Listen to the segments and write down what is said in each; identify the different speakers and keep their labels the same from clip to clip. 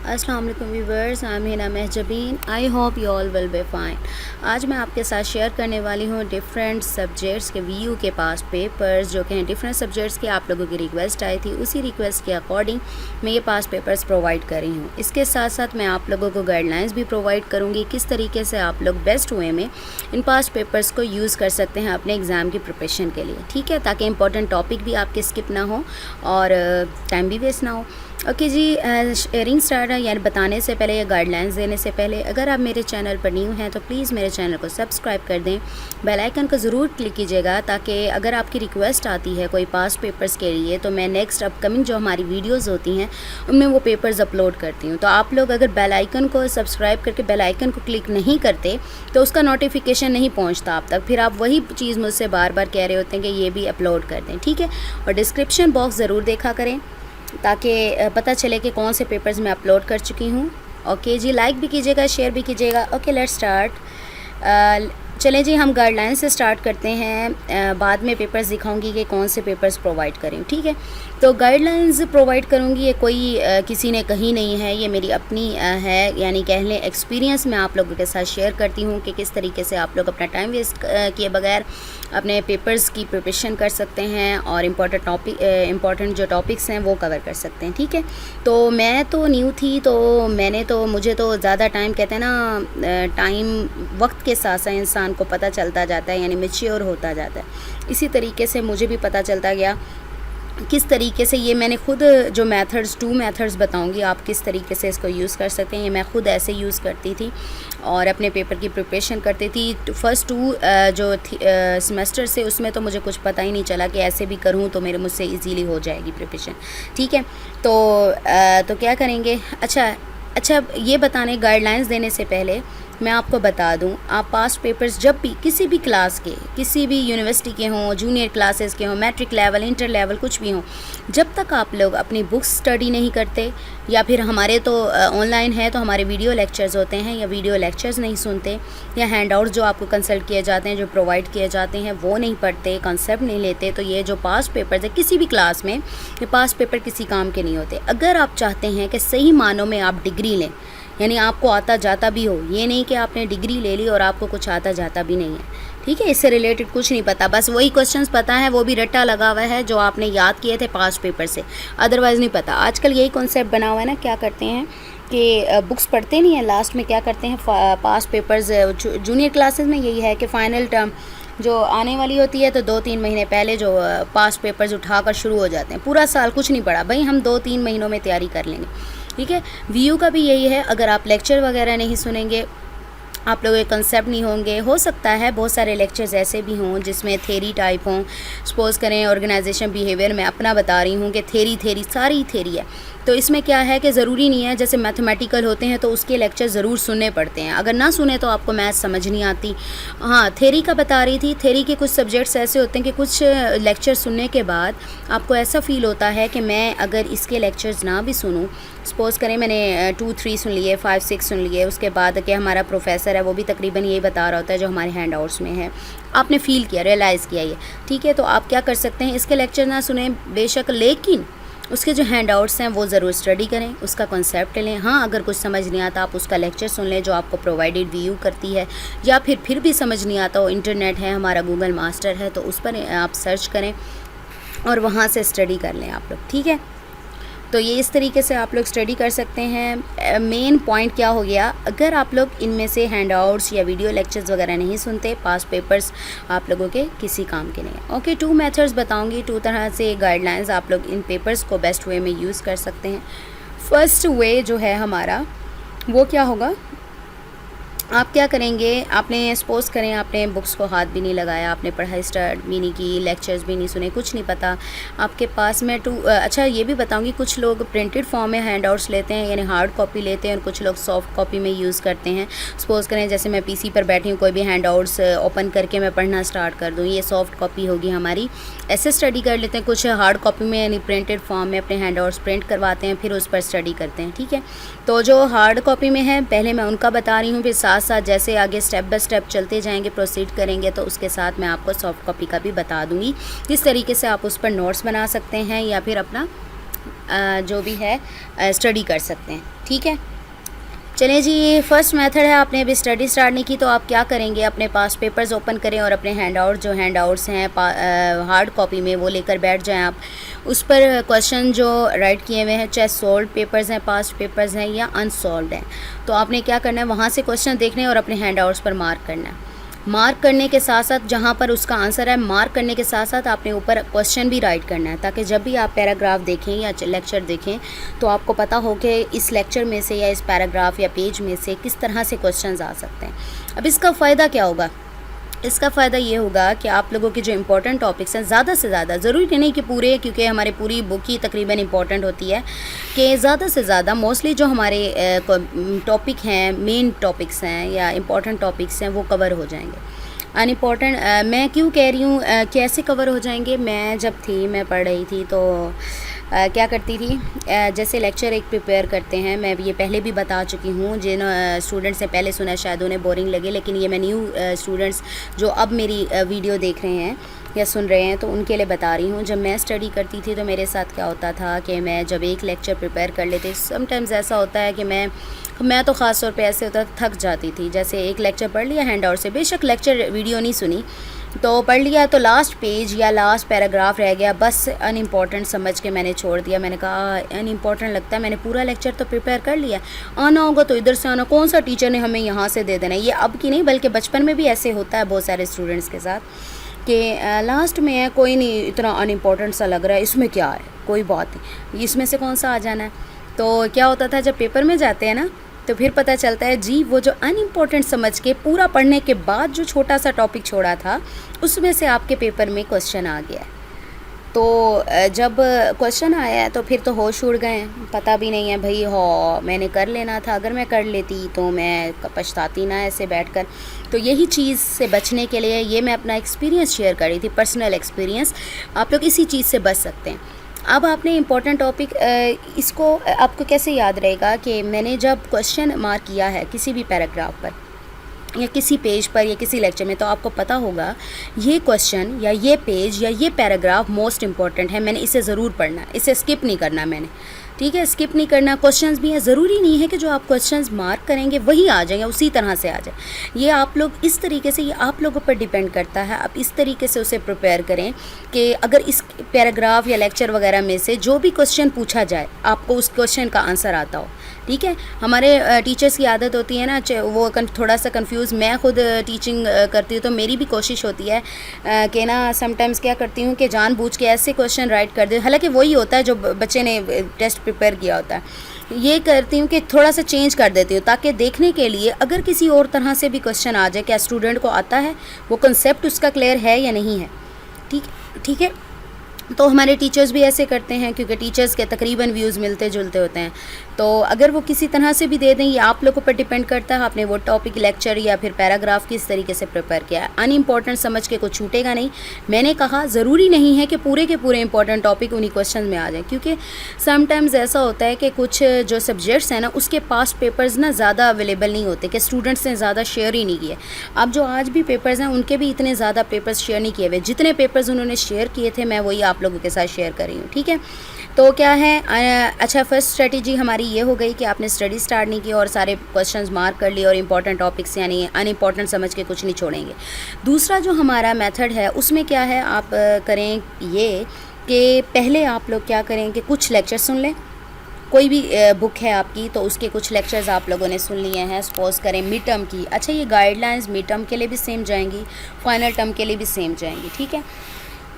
Speaker 1: अस्सलाम वालेकुम viewers, I am Hina Mahjabeen. I hope you all will be fine. आज मैं आपके साथ शेयर करने वाली हूँ डिफरेंट सब्जेक्ट्स के वीयू के पास पेपर्स जो कि हैं डिफरेंट सब्जेक्ट्स के। आप लोगों की रिक्वेस्ट आई थी, उसी रिक्वेस्ट के अकॉर्डिंग मैं ये पास पेपर्स प्रोवाइड कर रही हूँ। इसके साथ साथ मैं आप लोगों को गाइडलाइंस भी प्रोवाइड करूँगी किस तरीके से आप लोग बेस्ट वे में इन पास पेपर्स को यूज़ कर सकते हैं अपने एग्ज़ाम की प्रिपरेशन के लिए, ठीक है, ताकि इंपॉर्टेंट टॉपिक भी आपके स्किप ना हो और टाइम भी वेस्ट ना हो। ओके जी, शेयरिंग स्टार्ट है यानी बताने से पहले या गाइडलाइंस देने से पहले अगर आप मेरे चैनल पर न्यू हैं तो प्लीज़ मेरे चैनल को सब्सक्राइब कर दें, बेल आइकन को ज़रूर क्लिक कीजिएगा ताकि अगर आपकी रिक्वेस्ट आती है कोई पास पेपर्स के लिए तो मैं नेक्स्ट अपकमिंग जो हमारी वीडियोस होती हैं उनमें वो पेपर्स अपलोड करती हूँ। तो आप लोग अगर बेल आइकन को सब्सक्राइब करके बेल आइकन को क्लिक नहीं करते तो उसका नोटिफिकेशन नहीं पहुँचता आप तक, फिर आप वही चीज़ मुझसे बार बार कह रहे होते हैं कि ये भी अपलोड कर दें, ठीक है। और डिस्क्रिप्शन बॉक्स ज़रूर देखा करें ताकि पता चले कि कौन से पेपर्स मैं अपलोड कर चुकी हूँ। ओके जी, लाइक भी कीजिएगा, शेयर भी कीजिएगा। Okay, let's start. चलें जी, हम गाइडलाइन से स्टार्ट करते हैं। बाद में पेपर्स दिखाऊंगी कि कौन से पेपर्स प्रोवाइड करें, ठीक है। तो गाइडलाइंस प्रोवाइड करूंगी, ये कोई किसी ने कही नहीं है, ये मेरी अपनी है, यानी कह लें एक्सपीरियंस मैं आप लोगों के साथ शेयर करती हूँ कि किस तरीके से आप लोग अपना टाइम वेस्ट किए बगैर अपने पेपर्स की प्रिपरेशन कर सकते हैं और इम्पॉर्टेंट जो टॉपिक्स हैं वो कवर कर सकते हैं, ठीक है। तो मैं तो न्यू थी तो मुझे तो ज़्यादा टाइम, कहते हैं ना, टाइम वक्त के साथ साथ इंसान को पता चलता जाता है, यानी मैच्योर होता जाता है। इसी तरीके से मुझे भी पता चलता गया किस तरीके से ये मैंने खुद जो टू मेथड्स बताऊंगी आप किस तरीके से इसको यूज़ कर सकते हैं। ये मैं खुद ऐसे यूज़ करती थी और अपने पेपर की प्रिपरेशन करती थी। फर्स्ट टू जो सेमेस्टर से उसमें तो मुझे कुछ पता ही नहीं चला कि ऐसे भी करूँ तो मुझसे इजीली हो जाएगी प्रिपरेशन, ठीक है। तो क्या करेंगे, अच्छा ये बताने गाइडलाइंस देने से पहले मैं आपको बता दूं, आप पास पेपर्स जब भी किसी भी क्लास के, किसी भी यूनिवर्सिटी के हों, जूनियर क्लासेस के हों, मैट्रिक लेवल, इंटर लेवल, कुछ भी हों, जब तक आप लोग अपनी बुक्स स्टडी नहीं करते या फिर हमारे तो ऑनलाइन है तो हमारे वीडियो लेक्चर्स होते हैं या वीडियो लेक्चर्स नहीं सुनते या हैंड जो आपको कंसल्ट किए जाते हैं, जो प्रोवाइड किए जाते हैं वो नहीं पढ़ते, कंसेप्ट नहीं लेते, तो ये जो पास पेपर्स है किसी भी क्लास में, ये पास पेपर किसी काम के नहीं होते। अगर आप चाहते हैं कि सही मानों में आप डिग्री लें, यानी आपको आता जाता भी हो, ये नहीं कि आपने डिग्री ले ली और आपको कुछ आता जाता भी नहीं है, ठीक है, इससे रिलेटेड कुछ नहीं पता, बस वही क्वेश्चंस पता है, वो भी रट्टा लगा हुआ है जो आपने याद किए थे पास पेपर से, अदरवाइज़ नहीं पता। आजकल यही कॉन्सेप्ट बना हुआ है ना, क्या करते हैं कि बुक्स पढ़ते नहीं हैं, लास्ट में क्या करते हैं पास पेपर्स, जूनियर क्लासेस में यही है कि फ़ाइनल टर्म जो आने वाली होती है तो 2-3 महीने पहले जो पास पेपर्स उठाकर शुरू हो जाते हैं। पूरा साल कुछ नहीं पढ़ा भाई, हम 2-3 महीनों में तैयारी कर लेंगे, ठीक है। वीयू का भी यही है, अगर आप लेक्चर वगैरह नहीं सुनेंगे, आप लोगों के कंसेप्ट नहीं होंगे, हो सकता है बहुत सारे लेक्चर्स ऐसे भी हों जिसमें थेरी टाइप हों। सपोज़ करें ऑर्गेनाइजेशन बिहेवियर में अपना बता रही हूँ कि थेरी सारी थेरी है, तो इसमें क्या है कि ज़रूरी नहीं है, जैसे मैथमेटिकल होते हैं तो उसके लेक्चर ज़रूर सुनने पड़ते हैं, अगर ना सुने तो आपको मैथ समझ नहीं आती। हाँ, थेरी का बता रही थी, थेरी के कुछ सब्जेक्ट्स ऐसे होते हैं कि कुछ लेक्चर सुनने के बाद आपको ऐसा फ़ील होता है कि मैं अगर इसके लेक्चर्स ना भी सुनूँ, सपोज़ करें मैंने 2-3 सुन लिए, 5-6 सुन लिए, उसके बाद कि हमारा प्रोफेसर है वो भी तकरीबन यही बता रहा होता है जो हमारे हैंड आउट्स में है, आपने फ़ील किया, रियलाइज़ किया ये, ठीक है। तो आप क्या कर सकते हैं, इसके लेक्चर ना सुने बेशक, लेकिन उसके जो हैंड आउट्स हैं वो ज़रूर स्टडी करें, उसका कॉन्सेप्ट लें। हाँ, अगर कुछ समझ नहीं आता आप उसका लेक्चर सुन लें जो आपको प्रोवाइडेड वीयू करती है, या फिर भी समझ नहीं आता हो, इंटरनेट है हमारा, गूगल मास्टर है, तो उस पर आप सर्च करें और वहाँ से स्टडी कर लें आप लोग, ठीक है। तो ये इस तरीके से आप लोग स्टडी कर सकते हैं। मेन पॉइंट क्या हो गया, अगर आप लोग इनमें से हैंड आउट्स या वीडियो लेक्चर्स वगैरह नहीं सुनते, पास पेपर्स आप लोगों के किसी काम के नहीं है। ओके, 2 मेथड्स बताऊंगी, 2 तरह से गाइडलाइंस आप लोग इन पेपर्स को बेस्ट वे में यूज़ कर सकते हैं। फर्स्ट वे जो है हमारा वो क्या होगा, आप क्या करेंगे, आपने सपोज़ करें आपने बुक्स को हाथ भी नहीं लगाया, आपने पढ़ाई स्टार्ट भी नहीं की, लेक्चर्स भी नहीं सुने, कुछ नहीं पता आपके पास में अच्छा ये भी बताऊंगी, कुछ लोग प्रिंटेड फॉर्म में हैंड आउट्स लेते हैं, यानी हार्ड कॉपी लेते हैं, और कुछ लोग सॉफ्ट कॉपी में यूज़ करते हैं। सपोज़ करें जैसे मैं पीसी पर बैठी हूँ, कोई भी हैंड आउट्स ओपन करके मैं पढ़ना स्टार्ट कर दूँ, ये सॉफ्ट कॉपी होगी हमारी, ऐसे स्टडी कर लेते हैं। कुछ हार्ड कॉपी में यानी प्रिंटेड फॉर्म में अपने हैंड आउट्स प्रिंट करवाते हैं, फिर उस पर स्टडी करते हैं, ठीक है। तो जो हार्ड कॉपी में है पहले मैं उनका बता रही हूँ, फिर साथ साथ जैसे आगे स्टेप बाय स्टेप चलते जाएंगे, प्रोसीड करेंगे, तो उसके साथ मैं आपको सॉफ्ट कॉपी का भी बता दूंगी किस तरीके से आप उस पर नोट्स बना सकते हैं या फिर अपना जो भी है स्टडी कर सकते हैं। ठीक है, चलिए जी, फर्स्ट मेथड है, आपने अभी स्टडी स्टार्ट नहीं की तो आप क्या करेंगे, अपने पास पेपर्स ओपन करें और अपने हैंड आउट्स हैं हार्ड कॉपी में वो लेकर बैठ जाएं आप। उस पर क्वेश्चन जो राइट किए हुए हैं, चाहे सॉल्व पेपर्स हैं, पास्ट पेपर्स हैं या अनसॉल्व्ड हैं, तो आपने क्या करना है, वहाँ से क्वेश्चन देखने और अपने हैंड आउट्स पर मार्क करना है। मार्क करने के साथ साथ जहाँ पर उसका आंसर है, मार्क करने के साथ साथ आपने ऊपर क्वेश्चन भी राइट करना है, ताकि जब भी आप पैराग्राफ देखें या लेक्चर देखें तो आपको पता हो कि इस लेक्चर में से या इस पैराग्राफ या पेज में से किस तरह से क्वेश्चंस आ सकते हैं। अब इसका फ़ायदा क्या होगा, इसका फ़ायदा ये होगा कि आप लोगों के जो इम्पोर्टेंट टॉपिक्स हैं, ज़्यादा से ज़्यादा, ज़रूरी नहीं कि पूरे, क्योंकि हमारी पूरी बुक ही तकरीबन इम्पोर्टेंट होती है, कि ज़्यादा से ज़्यादा मोस्टली जो हमारे टॉपिक हैं, मेन टॉपिक्स हैं या इम्पोर्टेंट टॉपिक्स हैं, वो कवर हो जाएंगे। अनइम्पॉर्टेंट मैं क्यों कह रही हूँ कैसे कवर हो जाएंगे, मैं पढ़ रही थी तो क्या करती थी, जैसे लेक्चर एक प्रिपेयर करते हैं, मैं ये पहले भी बता चुकी हूँ, जिन स्टूडेंट्स ने पहले सुना शायद उन्हें बोरिंग लगे, लेकिन ये मैं न्यू स्टूडेंट्स जो अब मेरी वीडियो देख रहे हैं या सुन रहे हैं तो उनके लिए बता रही हूँ। जब मैं स्टडी करती थी तो मेरे साथ क्या होता था कि मैं जब एक लेक्चर प्रिपेयर कर लेती, समटाइम्स ऐसा होता है कि मैं तो ख़ास तौर पे ऐसे होता थक जाती थी, जैसे एक लेक्चर पढ़ लिया हैंड आउट से, बेशक लेक्चर वीडियो नहीं सुनी तो पढ़ लिया, तो लास्ट पेज या लास्ट पैराग्राफ रह गया, बस अनइम्पॉर्टेंट समझ के मैंने छोड़ दिया। मैंने कहा अनइम्पॉर्टेंट लगता है, मैंने पूरा लेक्चर तो प्रिपेयर कर लिया, आना होगा तो इधर से आना, कौन सा टीचर ने हमें यहाँ से दे देना। ये अब की नहीं बल्कि बचपन में भी ऐसे होता है बहुत सारे स्टूडेंट्स के साथ कि लास्ट में है, कोई नहीं, इतना अनइम्पॉर्टेंट सा लग रहा है, इसमें क्या है, कोई बात नहीं, इसमें से कौन सा आ जाना है। तो क्या होता था, जब पेपर में जाते हैं ना तो फिर पता चलता है जी वो जो अनइम्पॉर्टेंट समझ के पूरा पढ़ने के बाद जो छोटा सा टॉपिक छोड़ा था उसमें से आपके पेपर में क्वेश्चन आ गया। तो जब क्वेश्चन आया तो फिर तो होश उड़ गए, पता भी नहीं है भाई, हो मैंने कर लेना था, अगर मैं कर लेती तो मैं पछताती ना ऐसे बैठकर। तो यही चीज़ से बचने के लिए ये मैं अपना एक्सपीरियंस शेयर कर रही थी, पर्सनल एक्सपीरियंस, आप लोग इसी चीज़ से बच सकते हैं। अब आपने इम्पोर्टेंट टॉपिक इसको आपको कैसे याद रहेगा कि मैंने जब क्वेश्चन मार्क किया है किसी भी पैराग्राफ पर या किसी पेज पर या किसी लेक्चर में, तो आपको पता होगा ये क्वेश्चन या ये पेज या ये पैराग्राफ मोस्ट इम्पॉर्टेंट है, मैंने इसे ज़रूर पढ़ना, इसे स्किप नहीं करना मैंने। ठीक है, स्किप नहीं करना। क्वेश्चंस भी हैं, ज़रूरी नहीं है कि जो आप क्वेश्चंस मार्क करेंगे वही आ जाएंगे, उसी तरह से आ जाए। ये आप लोग इस तरीके से, ये आप लोगों पर डिपेंड करता है, आप इस तरीके से उसे प्रिपेयर करें कि अगर इस पैराग्राफ या लेक्चर वगैरह में से जो भी क्वेश्चन पूछा जाए आपको उस क्वेश्चन का आंसर आता हो। ठीक है, हमारे टीचर्स की आदत होती है ना, वो थोड़ा सा कंफ्यूज, मैं खुद टीचिंग करती हूँ तो मेरी भी कोशिश होती है कि ना समटाइम्स क्या करती हूँ कि जानबूझ के ऐसे क्वेश्चन राइट कर दे, हालांकि वही होता है जो बच्चे ने टेस्ट प्रिपेयर किया होता है, ये करती हूँ कि थोड़ा सा चेंज कर देती हूँ ताकि देखने के लिए अगर किसी और तरह से भी क्वेश्चन आ जाए, क्या स्टूडेंट को आता है, वो कंसेप्ट उसका क्लियर है या नहीं है। ठीक है, तो हमारे टीचर्स भी ऐसे करते हैं क्योंकि टीचर्स के तकरीबन व्यूज़ मिलते जुलते होते हैं। तो अगर वो किसी तरह से भी दे दें, ये आप लोगों पर डिपेंड करता है आपने वो टॉपिक, लेक्चर या फिर पैराग्राफ किस तरीके से प्रिपेयर किया है। अनइम्पॉर्टेंट समझ के कुछ छूटेगा नहीं। मैंने कहा ज़रूरी नहीं है कि पूरे के पूरे इंपॉर्टेंट टॉपिक उन्हीं क्वेश्चन में आ जाए, क्योंकि समटाइम्स ऐसा होता है कि कुछ जो सब्जेक्ट्स हैं ना उसके पास पेपर्स ना ज़्यादा अवेलेबल नहीं होते, कि स्टूडेंट्स ने ज़्यादा शेयर ही नहीं किए। अब जो आज भी पेपर्स हैं उनके भी इतने ज़्यादा पेपर्स शेयर नहीं किए हुए, जितने पेपर्स उन्होंने शेयर किए थे मैं वही आप लोगों के साथ शेयर कर रही हूँ। ठीक है, तो क्या है, अच्छा फर्स्ट स्ट्रेटजी हमारी ये हो गई कि आपने स्टडी स्टार्ट नहीं की और सारे क्वेश्चंस मार्क कर लिए और इंपॉर्टेंट टॉपिक्स यानी अनइम्पॉर्टेंट समझ के कुछ नहीं छोड़ेंगे। दूसरा जो हमारा मेथड है उसमें क्या है, आप करें ये कि पहले आप लोग क्या करें कि कुछ लेक्चर सुन लें। कोई भी बुक है आपकी तो उसके कुछ लेक्चर्स आप लोगों ने सुन लिए हैं, सपोज़ करें मिड टर्म की। अच्छा, ये गाइडलाइंस मिड टर्म के लिए भी सेम जाएंगी, फाइनल टर्म के लिए भी सेम जाएंगी। ठीक है,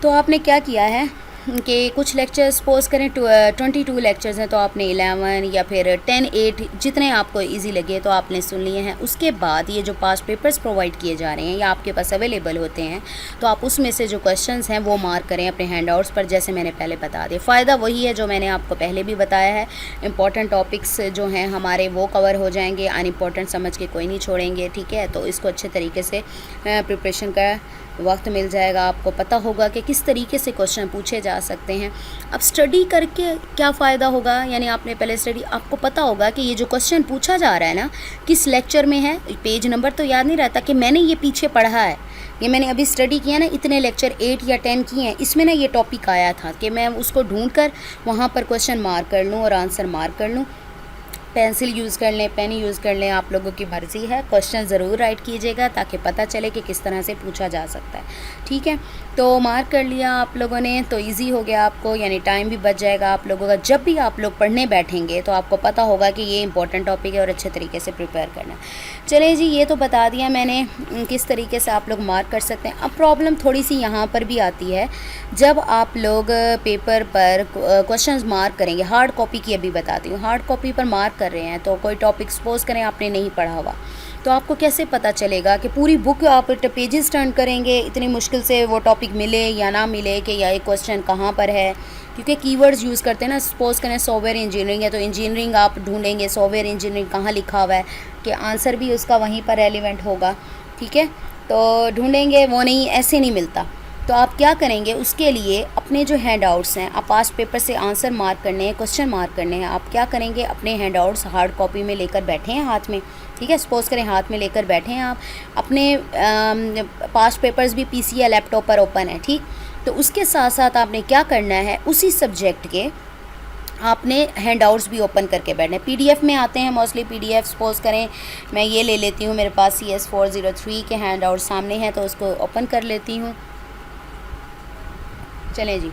Speaker 1: तो आपने क्या किया है कि कुछ लेक्चर्स सपोज़ करें 22 लेक्चर्स हैं तो आपने 11 या फिर 10, 8 जितने आपको इजी लगे तो आपने सुन लिए हैं। उसके बाद ये जो पास्ट पेपर्स प्रोवाइड किए जा रहे हैं या आपके पास अवेलेबल होते हैं तो आप उसमें से जो क्वेश्चंस हैं वो मार्क करें अपने हैंडआउट्स पर, जैसे मैंने पहले बता दिया। फ़ायदा वही है जो मैंने आपको पहले भी बताया है, इंपॉर्टेंट टॉपिक्स जो हैं हमारे वो कवर हो जाएंगे, अनइम्पॉर्टेंट समझ के कोई नहीं छोड़ेंगे। ठीक है, तो इसको अच्छे तरीके से प्रिपरेशन का वक्त मिल जाएगा, आपको पता होगा कि किस तरीके से क्वेश्चन पूछे जा सकते हैं। अब स्टडी करके क्या फ़ायदा होगा, यानी आपने पहले स्टडी, आपको पता होगा कि ये जो क्वेश्चन पूछा जा रहा है ना किस लेक्चर में है, पेज नंबर तो याद नहीं रहता कि मैंने ये पीछे पढ़ा है, ये मैंने अभी स्टडी किया ना, इतने लेक्चर 8 या 10 किए हैं, इसमें ना ये टॉपिक आया था कि मैं उसको ढूंढ कर वहाँ पर क्वेश्चन मार्क कर लूँ और आंसर मार्क कर लूँ। पेंसिल यूज़ कर लें, पेन यूज़ कर लें, आप लोगों की मर्ज़ी है। क्वेश्चन ज़रूर राइट कीजिएगा ताकि पता चले कि किस तरह से पूछा जा सकता है, ठीक है। तो मार्क कर लिया आप लोगों ने तो इजी हो गया आपको, यानी टाइम भी बच जाएगा आप लोगों का। जब भी आप लोग पढ़ने बैठेंगे तो आपको पता होगा कि ये इंपॉर्टेंट टॉपिक है और अच्छे तरीके से प्रिपेयर करना है। चलिए जी, ये तो बता दिया मैंने किस तरीके से आप लोग मार्क कर सकते हैं। अब प्रॉब्लम थोड़ी सी यहाँ पर भी आती है, जब आप लोग पेपर पर क्वेश्चंस मार्क करेंगे, हार्ड कॉपी की अभी बताती हूँ, हार्ड कॉपी पर मार्क कर रहे हैं तो कोई टॉपिक सपोज करें आपने नहीं पढ़ा हुआ, तो आपको कैसे पता चलेगा कि पूरी बुक आप पेजेस टर्न करेंगे, इतनी मुश्किल से वो टॉपिक मिले या ना मिले कि या ये क्वेश्चन कहाँ पर है, क्योंकि कीवर्ड्स यूज़ करते हैं ना। सपोज करें सॉफ्टवेयर इंजीनियरिंग है तो इंजीनियरिंग आप ढूंढेंगे, सॉफ्टवेयर इंजीनियरिंग कहाँ लिखा हुआ है कि आंसर भी उसका वहीं पर रेलिवेंट होगा, ठीक है। तो ढूंढेंगे, वो नहीं, ऐसे नहीं मिलता। तो आप क्या करेंगे, उसके लिए अपने जो हैंड आउट्स हैं, आप पास्ट पेपर से आंसर मार्क करने हैं, क्वेश्चन मार्क करने हैं, आप क्या करेंगे, अपने हैंड आउट्स हार्ड कॉपी में लेकर बैठे हैं हाथ में, ठीक है। सपोज करें हाथ में लेकर बैठे हैं आप, अपने पास्ट पेपर्स भी पीसी या लैपटॉप पर ओपन है, ठीक। तो उसके साथ साथ आपने क्या करना है, उसी सब्जेक्ट के आपने हैंड आउट्स भी ओपन करके बैठना है। पीडीएफ में आते हैं मोस्टली पीडीएफ। सपोज करें मैं ये ले लेती हूँ, मेरे पास CS 403 के हैंड आउट सामने हैं तो उसको ओपन कर लेती हूँ। चलें जी,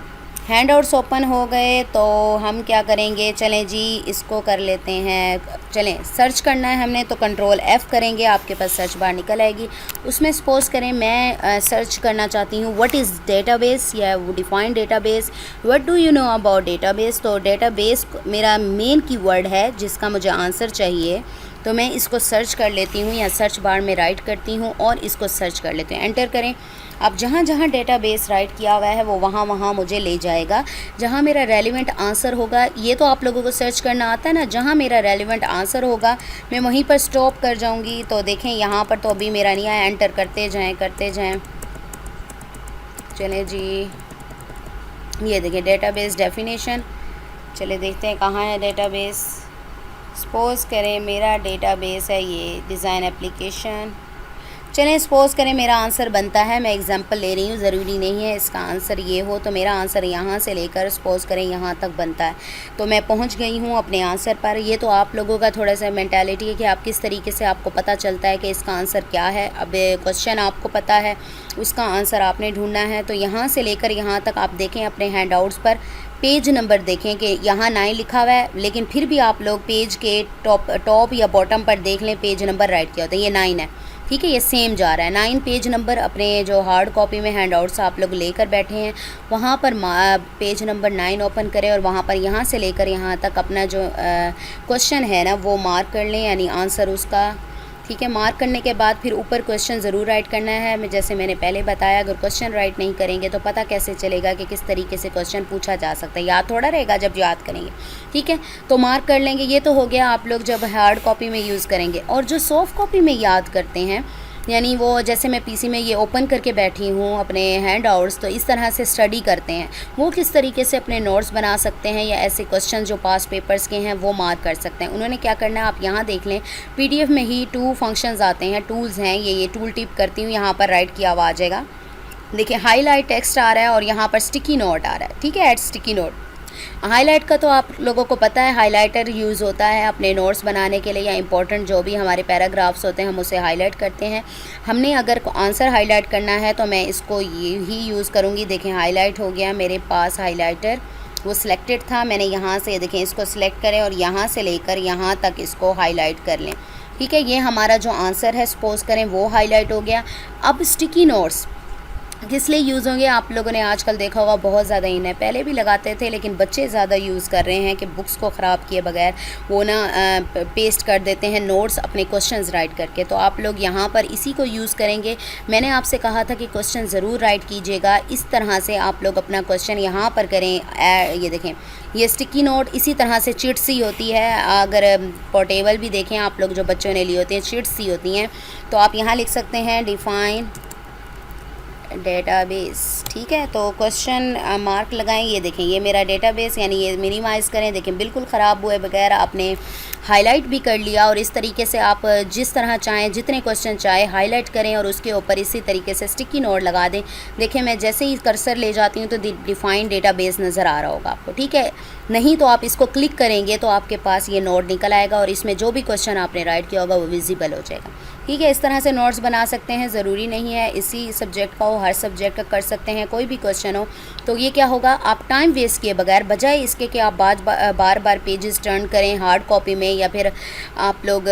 Speaker 1: हैंड आउट्स ओपन हो गए तो हम क्या करेंगे, चलें जी इसको कर लेते हैं। चलें, सर्च करना है हमने तो कंट्रोल F करेंगे, आपके पास सर्च बार निकल आएगी। उसमें सपोज करें मैं सर्च करना चाहती हूँ व्हाट इज़ डेटाबेस या define database, what do you know about database. तो डेटाबेस मेरा मेन कीवर्ड है जिसका मुझे आंसर चाहिए, तो मैं इसको सर्च कर लेती हूँ या सर्च बार में राइट करती हूँ और इसको सर्च कर लेती हूँ। एंटर करें। अब जहाँ जहाँ डेटाबेस राइट किया हुआ है वो वहाँ वहाँ मुझे ले जाएगा जहाँ मेरा रेलिवेंट आंसर होगा। ये तो आप लोगों को सर्च करना आता है ना, जहाँ मेरा रेलिवेंट आंसर होगा मैं वहीं पर स्टॉप कर जाऊँगी। तो देखें यहाँ पर तो अभी मेरा नहीं आया, एंटर करते जाएँ करते जाएँ। चलें जी, ये देखें डेटाबेस डेफिनेशन। चले देखते हैं कहाँ है डेटाबेस। सपोज़ करें मेरा डेटाबेस है ये डिज़ाइन एप्लीकेशन। चलें सपोज़ करें मेरा आंसर बनता है, मैं एग्जांपल ले रही हूँ, ज़रूरी नहीं है इसका आंसर ये हो। तो मेरा आंसर यहाँ से लेकर सपोज़ करें यहाँ तक बनता है, तो मैं पहुँच गई हूँ अपने आंसर पर। ये तो आप लोगों का थोड़ा सा मेंटालिटी है कि आप किस तरीके से आपको पता चलता है कि इसका आंसर क्या है। अब क्वेश्चन आपको पता है, उसका आंसर आपने ढूंढना है। तो यहाँ से लेकर यहाँ तक आप देखें अपने हैंड आउट्स पर पेज नंबर देखें कि यहाँ 9 लिखा हुआ है, लेकिन फिर भी आप लोग पेज के टॉप या बॉटम पर देख लें पेज नंबर राइट किया होता है, ये 9 है, ठीक है, ये सेम जा रहा है 9 पेज नंबर। अपने जो हार्ड कॉपी में हैंड आउट्स आप लोग लेकर बैठे हैं वहाँ पर पेज नंबर 9 ओपन करें और वहाँ पर यहाँ से लेकर यहाँ तक अपना जो क्वेश्चन है ना वो मार्क कर लें, यानी आंसर उसका, ठीक है। मार्क करने के बाद फिर ऊपर क्वेश्चन ज़रूर राइट करना है। जैसे मैंने पहले बताया, अगर क्वेश्चन राइट नहीं करेंगे तो पता कैसे चलेगा कि किस तरीके से क्वेश्चन पूछा जा सकता है, याद थोड़ा रहेगा जब याद करेंगे, ठीक है। तो मार्क कर लेंगे। ये तो हो गया आप लोग जब हार्ड कॉपी में यूज़ करेंगे। और जो सॉफ्ट कॉपी में याद करते हैं, यानी वो जैसे मैं पीसी में ये ओपन करके बैठी हूँ अपने हैंड आउट्स, तो इस तरह से स्टडी करते हैं, वो किस तरीके से अपने नोट्स बना सकते हैं या ऐसे क्वेश्चन जो पास्ट पेपर्स के हैं वो मार्क कर सकते हैं। उन्होंने क्या करना है, आप यहाँ देख लें पीडीएफ में ही 2 फंक्शंस आते हैं, टूल्स हैं, ये टूल टिप करती हूँ, यहाँ पर राइट किया हुआ आ जाएगा। देखिए हाईलाइट टेक्स्ट आ रहा है और यहाँ पर स्टिकी नोट आ रहा है, ठीक है, ऐड स्टिकी नोट। हाईलाइट का तो आप लोगों को पता है, हाइलाइटर यूज़ होता है अपने नोट्स बनाने के लिए या इंपॉर्टेंट जो भी हमारे पैराग्राफ्स होते हैं हम उसे हाईलाइट करते हैं। हमने अगर आंसर हाईलाइट करना है तो मैं इसको ये ही यूज़ करूँगी। देखें हाईलाइट हो गया मेरे पास हाईलाइटर, वो सिलेक्टेड था, मैंने यहाँ से देखें इसको सिलेक्ट करें और यहाँ से लेकर यहाँ तक इसको हाईलाइट कर लें, ठीक है। ये हमारा जो आंसर है सपोज़ करें वो हाईलाइट हो गया। अब स्टिकी नोट्स किस लिए यूज़ होंगे, आप लोगों ने आजकल देखा होगा बहुत ज़्यादा इन है, पहले भी लगाते थे लेकिन बच्चे ज़्यादा यूज़ कर रहे हैं कि बुक्स को ख़राब किए बगैर वो ना पेस्ट कर देते हैं नोट्स अपने क्वेश्चंस राइट करके। तो आप लोग यहाँ पर इसी को यूज़ करेंगे। मैंने आपसे कहा था कि क्वेश्चन ज़रूर राइट कीजिएगा, इस तरह से आप लोग अपना क्वेश्चन यहाँ पर करें। ये देखें ये स्टिकी नोट इसी तरह से चिट्स सी होती है, अगर पोर्टेबल भी देखें आप लोग जो बच्चों ने लिए होते हैं चिट्स सी होती हैं, तो आप यहाँ लिख सकते हैं डिफ़ाइन डेटाबेस, ठीक है। तो क्वेश्चन मार्क लगाएं, ये देखें ये मेरा डेटाबेस, यानी ये मिनिमाइज़ करें। देखें बिल्कुल ख़राब हुए बगैर आपने हाईलाइट भी कर लिया और इस तरीके से आप जिस तरह चाहें जितने क्वेश्चन चाहें हाईलाइट करें और उसके ऊपर इसी तरीके से स्टिकी नोट लगा दें। देखिए मैं जैसे ही कर्सर ले जाती हूँ तो डिफाइंड डेटाबेस नज़र आ रहा होगा आपको, ठीक है। नहीं तो आप इसको क्लिक करेंगे तो आपके पास ये नोट निकल आएगा और इसमें जो भी क्वेश्चन आपने राइट किया होगा वो विजिबल हो जाएगा, ठीक है। इस तरह से नोट्स बना सकते हैं, ज़रूरी नहीं है इसी सब्जेक्ट का हो, हर सब्जेक्ट का कर सकते हैं, कोई भी क्वेश्चन हो। तो ये क्या होगा, आप टाइम वेस्ट किए बगैर, बजाय इसके कि आप बार बार पेजेस टर्न करें हार्ड कॉपी में या फिर आप लोग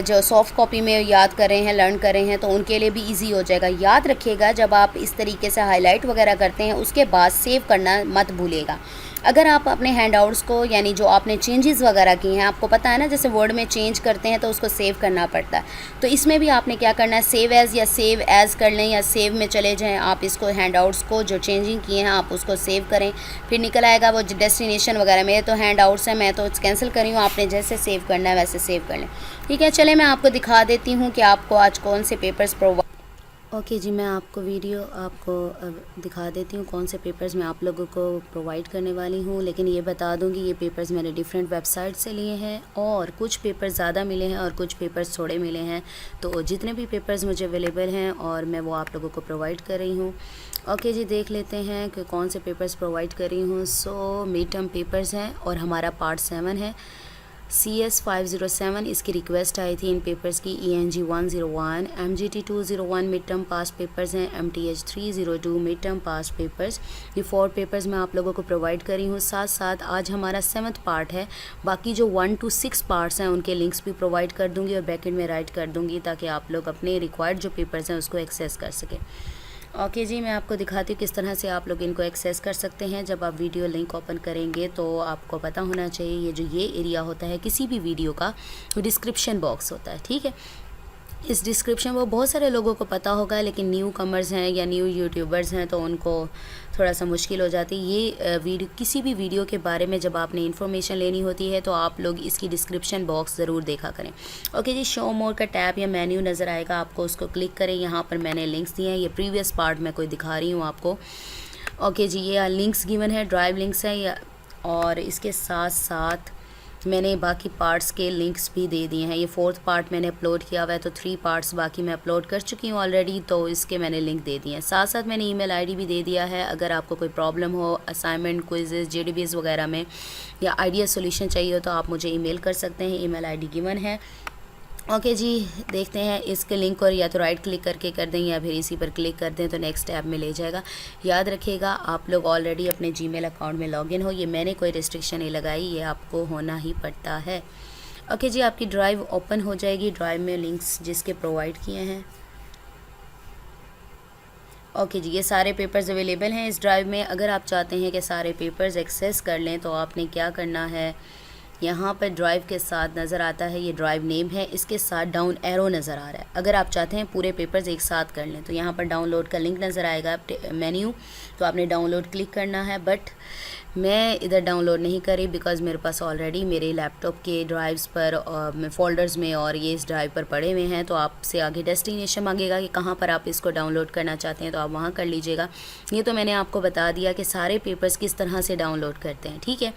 Speaker 1: जो सॉफ्ट कॉपी में याद कर रहे हैं, लर्न कर रहे हैं, तो उनके लिए भी ईजी हो जाएगा। याद रखिएगा जब आप इस तरीके से हाईलाइट वगैरह करते हैं उसके बाद सेव करना मत भूलिएगा। अगर आप अपने हैंडआउट्स को यानी जो आपने चेंजेस वगैरह किए हैं, आपको पता है ना जैसे वर्ड में चेंज करते हैं तो उसको सेव करना पड़ता है, तो इसमें भी आपने क्या करना है, सेव एज़ या सेव एज़ कर लें या सेव में चले जाएं। आप इसको हैंडआउट्स को जो चेंजिंग किए हैं आप उसको सेव करें, फिर निकल आएगा वो डेस्टिनेशन वगैरह। मेरे तो हैंडआउट्स हैं, मैं तो कैंसिल करी हूँ, आपने जैसे सेव करना है वैसे सेव कर लें, ठीक है। चले मैं आपको दिखा देती हूँ कि आपको आज कौन से पेपर्स ओके जी, मैं आपको दिखा देती हूँ कौन से पेपर्स मैं आप लोगों को प्रोवाइड करने वाली हूँ। लेकिन ये बता दूँ कि ये पेपर्स मैंने डिफरेंट वेबसाइट से लिए हैं और कुछ पेपर्स ज़्यादा मिले हैं और कुछ पेपर्स थोड़े मिले हैं। तो जितने भी पेपर्स मुझे अवेलेबल हैं और मैं वो आप लोगों को प्रोवाइड कर रही हूँ। ओके जी, देख लेते हैं कि कौन से पेपर्स प्रोवाइड कर रही हूँ। सो मिड टर्म पेपर्स हैं और हमारा पार्ट 7 है, CS 507 इसकी रिक्वेस्ट आई थी इन पेपर्स की। ENG 101, MGT 201 मिड टर्म पास पेपर्स हैं, MTH 302 मिड टर्म पास पेपर्स। ये 4 पेपर्स मैं आप लोगों को प्रोवाइड करी हूँ। साथ साथ आज हमारा 7th पार्ट है, बाकी जो 1 to 6 पार्ट्स हैं उनके लिंक्स भी प्रोवाइड कर दूँगी और बैकेंड में राइट कर दूँगी ताकि आप लोग अपने रिक्वायर्ड जो पेपर्स हैं उसको एक्सेस कर सकें। ओके जी, मैं आपको दिखाती हूँ किस तरह से आप लोग इनको एक्सेस कर सकते हैं। जब आप वीडियो लिंक ओपन करेंगे तो आपको पता होना चाहिए ये जो ये एरिया होता है किसी भी वीडियो का डिस्क्रिप्शन बॉक्स होता है, ठीक है। इस डिस्क्रिप्शन वो बहुत सारे लोगों को पता होगा लेकिन न्यू कमर्स हैं या न्यू यूट्यूबर्स हैं तो उनको थोड़ा सा मुश्किल हो जाती है। ये वीडियो किसी भी वीडियो के बारे में जब आपने इन्फॉर्मेशन लेनी होती है तो आप लोग इसकी डिस्क्रिप्शन बॉक्स ज़रूर देखा करें। ओके जी, शो मोर का टैब या मेन्यू नज़र आएगा, आपको उसको क्लिक करें। यहाँ पर मैंने लिंक्स दिए हैं, ये प्रीवियस पार्ट में कोई दिखा रही हूँ आपको। ओके जी, ये लिंक्स गिवन है, ड्राइव लिंक्स है या और इसके साथ साथ मैंने बाकी पार्ट्स के लिंक्स भी दे दिए हैं। ये 4th पार्ट मैंने अपलोड किया हुआ है तो 3 पार्ट्स बाकी मैं अपलोड कर चुकी हूँ ऑलरेडी, तो इसके मैंने लिंक दे दिए हैं। साथ साथ मैंने ईमेल आईडी भी दे दिया है, अगर आपको कोई प्रॉब्लम हो असाइनमेंट, क्विज़ेस, JDBs वगैरह में या आइडिया सोल्यूशन चाहिए हो तो आप मुझे ईमेल कर सकते हैं, ईमेल आईडी गिवन है। ओके जी, देखते हैं इसके लिंक और या तो राइट क्लिक करके कर दें या फिर इसी पर क्लिक कर दें तो नेक्स्ट टैब में ले जाएगा। याद रखिएगा आप लोग ऑलरेडी अपने जीमेल अकाउंट में लॉगिन हो, ये मैंने कोई रिस्ट्रिक्शन नहीं लगाई, ये आपको होना ही पड़ता है। ओके जी, आपकी ड्राइव ओपन हो जाएगी, ड्राइव में लिंक्स जिसके प्रोवाइड किए हैं। ओके जी, ये सारे पेपर्स अवेलेबल हैं इस ड्राइव में। अगर आप चाहते हैं कि सारे पेपर्स एक्सेस कर लें तो आपने क्या करना है, यहाँ पर ड्राइव के साथ नज़र आता है, ये ड्राइव नेम है, इसके साथ डाउन एरो नज़र आ रहा है। अगर आप चाहते हैं पूरे पेपर्स एक साथ कर लें तो यहाँ पर डाउनलोड का लिंक नज़र आएगा मेन्यू, तो आपने डाउनलोड क्लिक करना है। बट मैं इधर डाउनलोड नहीं करी बिकॉज़ मेरे पास ऑलरेडी मेरे लैपटॉप के ड्राइव्स पर फ़ोल्डर्स में और ये इस ड्राइव पर पड़े हुए हैं। तो आपसे आगे डेस्टिनेशन मांगेगा कि कहाँ पर आप इसको डाउनलोड करना चाहते हैं तो आप वहाँ कर लीजिएगा। ये तो मैंने आपको बता दिया कि सारे पेपर्स किस तरह से डाउनलोड करते हैं, ठीक है।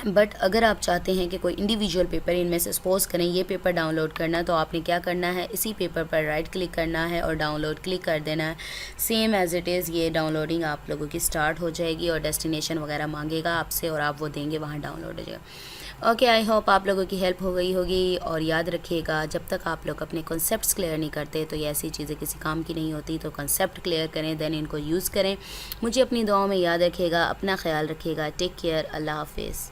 Speaker 1: बट अगर आप चाहते हैं कि कोई इंडिविजुअल पेपर इनमें से सपोज़ करें ये पेपर डाउनलोड करना, तो आपने क्या करना है, इसी पेपर पर राइट क्लिक करना है और डाउनलोड क्लिक कर देना है। सेम एज़ इट इज़ ये डाउनलोडिंग आप लोगों की स्टार्ट हो जाएगी और डेस्टिनेशन वगैरह मांगेगा आपसे और आप वो देंगे, वहाँ डाउनलोड हो जाएगा। ओके, आई होप आप लोगों की हेल्प हो गई होगी। और याद रखिएगा जब तक आप लोग अपने कॉन्सेप्ट्स क्लियर नहीं करते तो ये ऐसी चीज़ें किसी काम की नहीं होती। तो कॉन्सेप्ट क्लियर करें, देन इनको यूज़ करें। मुझे अपनी दुआओं में याद रखिएगा, अपना ख्याल रखिएगा। टेक केयर, अल्लाह हाफिज़।